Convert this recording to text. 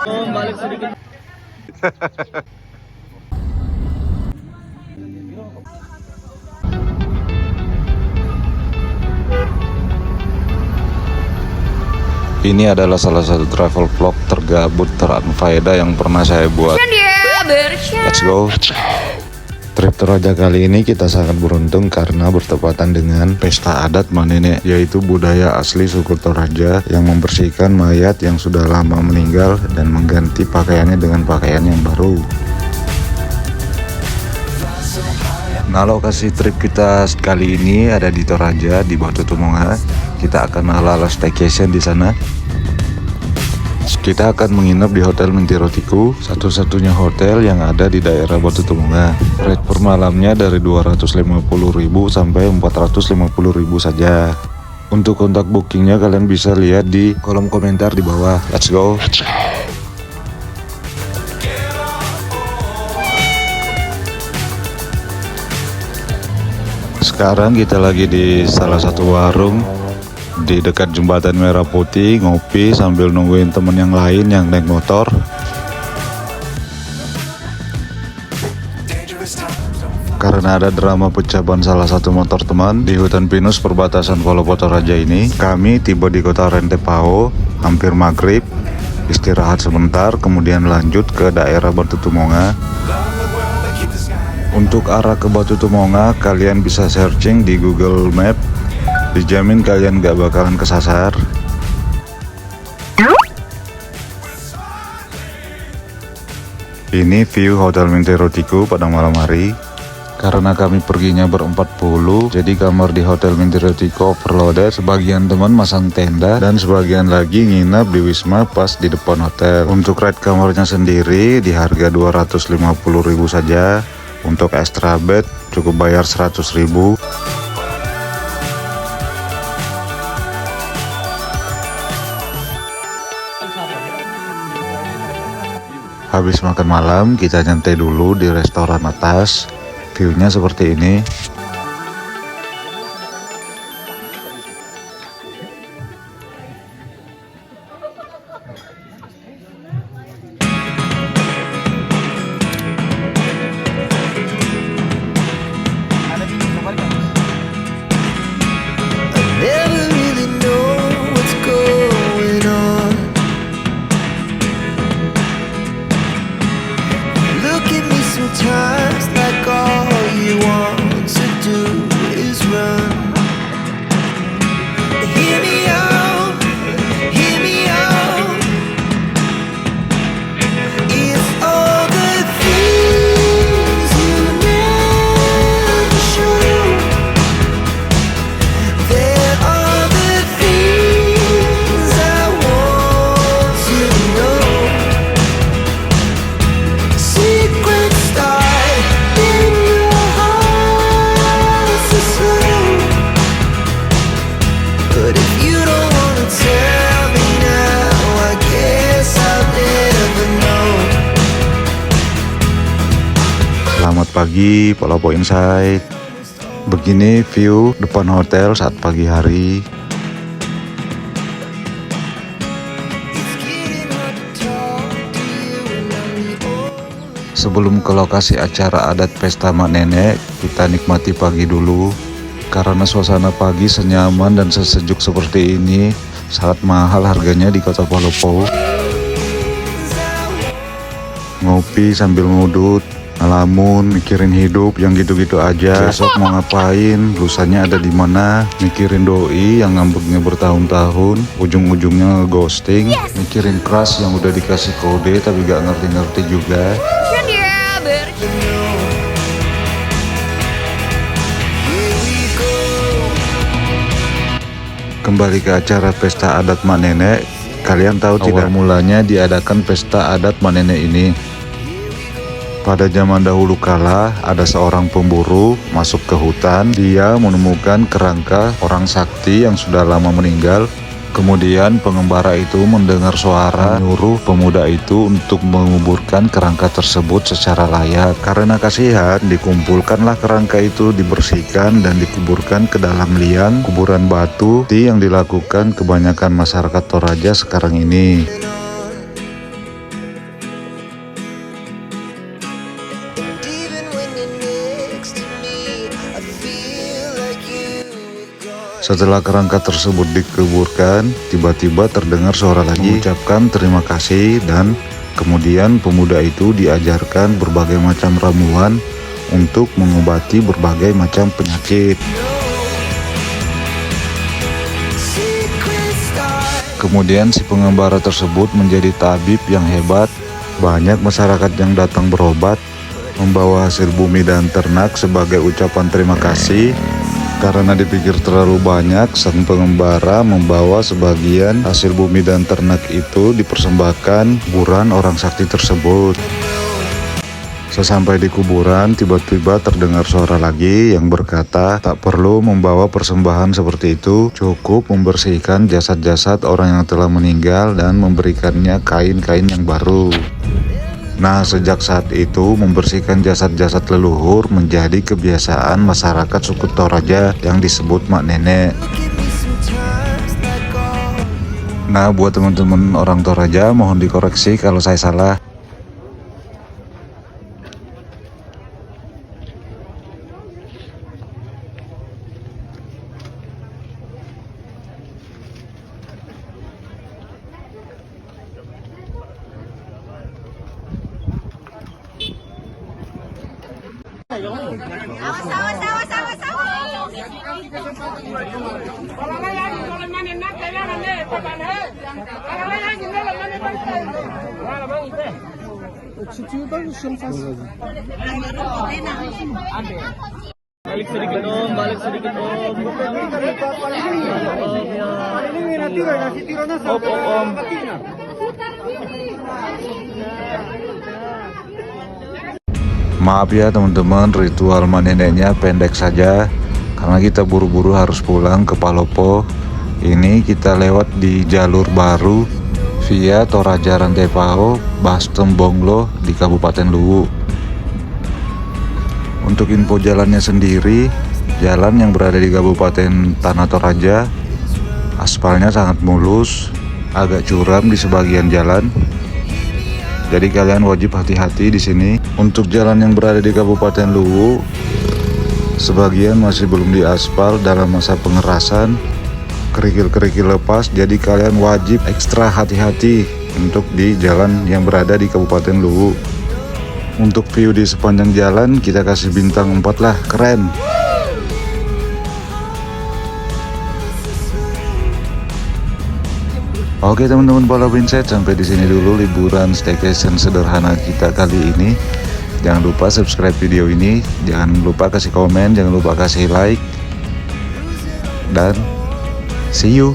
Balik sedikit. Ini adalah salah satu travel vlog tergabut teranfaedah yang pernah saya buat. Let's go. Trip Toraja kali ini kita sangat beruntung karena bertepatan dengan pesta adat Manene, yaitu budaya asli suku Toraja yang membersihkan mayat yang sudah lama meninggal dan mengganti pakaiannya dengan pakaian yang baru. Nah, lokasi trip kita kali ini ada di Toraja, di Batu Tumonga. Kita akan ala-ala staycation di sana. Kita akan menginap di Hotel Mintirotiku, satu-satunya hotel yang ada di daerah Batu Tumonga. Rate per malamnya dari 250.000 sampai 450.000 saja. Untuk kontak bookingnya kalian bisa lihat di kolom komentar di bawah. Let's go. Sekarang kita lagi di salah satu warung di dekat jembatan Merah Putih, ngopi sambil nungguin temen yang lain yang naik motor. Karena ada drama pecah ban salah satu motor teman di hutan pinus perbatasan Palopo Toraja ini, kami tiba di kota Rentepao hampir maghrib, istirahat sebentar, kemudian lanjut ke daerah Batu Tumonga. Untuk arah ke Batu Tumonga, kalian bisa searching di Google Map. Dijamin kalian gak bakalan kesasar. Ini view Hotel Mintirotiku pada malam hari. Karena kami perginya ber-40, jadi kamar di Hotel Mintirotiku overloaded. Sebagian teman masang tenda dan sebagian lagi nginap di Wisma pas di depan hotel. Untuk rate kamarnya sendiri di harga 250.000 saja. Untuk extra bed cukup bayar 100.000. Habis makan malam, kita nyantai dulu di restoran atas. View-nya seperti ini. Sometimes like all you want to do is run. Hear me out, hear me out. It's all the things you never show. There are the things I want to know. Secrets start in your heart so slow. But if you don't wanna tell me now, I guess I'll never know. Selamat pagi, Palopo Insight. Begini view depan hotel saat pagi hari. It's getting hard to talk to you and I'm the only. Sebelum ke lokasi acara adat pesta Mak Nenek, kita nikmati pagi dulu. Karena suasana pagi senyaman dan sesejuk seperti ini, sangat mahal harganya di kota Palopo. Ngopi sambil ngudut, ngelamun, mikirin hidup yang gitu-gitu aja. Besok mau ngapain, lusanya ada di mana, mikirin doi yang ngambeknya bertahun-tahun, ujung-ujungnya ngeghosting, mikirin crush yang udah dikasih kode tapi gak ngerti-ngerti juga. Kembali ke acara pesta adat Mak Nenek. Kalian tahu tidak mulanya diadakan pesta adat Mak Nenek ini? Pada zaman dahulu kala, ada seorang pemburu masuk ke hutan. Dia menemukan kerangka orang sakti yang sudah lama meninggal. Kemudian pengembara itu mendengar suara menyuruh pemuda itu untuk menguburkan kerangka tersebut secara layak. Karena kasihan, dikumpulkanlah kerangka itu, dibersihkan dan dikuburkan ke dalam liang kuburan batu yang dilakukan kebanyakan masyarakat Toraja sekarang ini. Setelah kerangka tersebut dikuburkan, tiba-tiba terdengar suara lagi mengucapkan terima kasih, dan kemudian pemuda itu diajarkan berbagai macam ramuan untuk mengobati berbagai macam penyakit. Kemudian si pengembara tersebut menjadi tabib yang hebat. Banyak masyarakat yang datang berobat, membawa hasil bumi dan ternak sebagai ucapan terima kasih. Karena dipikir terlalu banyak, sang pengembara membawa sebagian hasil bumi dan ternak itu dipersembahkan kuburan orang sakti tersebut. Sesampai di kuburan, tiba-tiba terdengar suara lagi yang berkata, tak perlu membawa persembahan seperti itu, cukup membersihkan jasad-jasad orang yang telah meninggal dan memberikannya kain-kain yang baru. Nah, sejak saat itu membersihkan jasad-jasad leluhur menjadi kebiasaan masyarakat suku Toraja yang disebut mak nenek. Nah, buat teman-teman orang Toraja, mohon dikoreksi kalau saya salah. Balik sedikit om, balik sedikit om. Om. Maaf ya teman-teman, ritual mak neneknya pendek saja karena kita buru-buru harus pulang ke Palopo. Ini kita lewat di jalur baru via Toraja Rantai Pao, Bastem Bonglo di Kabupaten Luwu. Untuk info jalannya sendiri, jalan yang berada di Kabupaten Tanah Toraja, aspalnya sangat mulus, agak curam di sebagian jalan. Jadi kalian wajib hati-hati di sini. Untuk jalan yang berada di Kabupaten Luwu, sebagian masih belum diaspal dalam masa pengerasan, kerikil-kerikil lepas, jadi kalian wajib ekstra hati-hati untuk di jalan yang berada di Kabupaten Luwu. Untuk view di sepanjang jalan kita kasih bintang 4 lah, keren. Oke teman-teman Pala Binset, sampai di sini dulu liburan staycation sederhana kita kali ini. Jangan lupa subscribe video ini, jangan lupa kasih komen, jangan lupa kasih like, dan see you.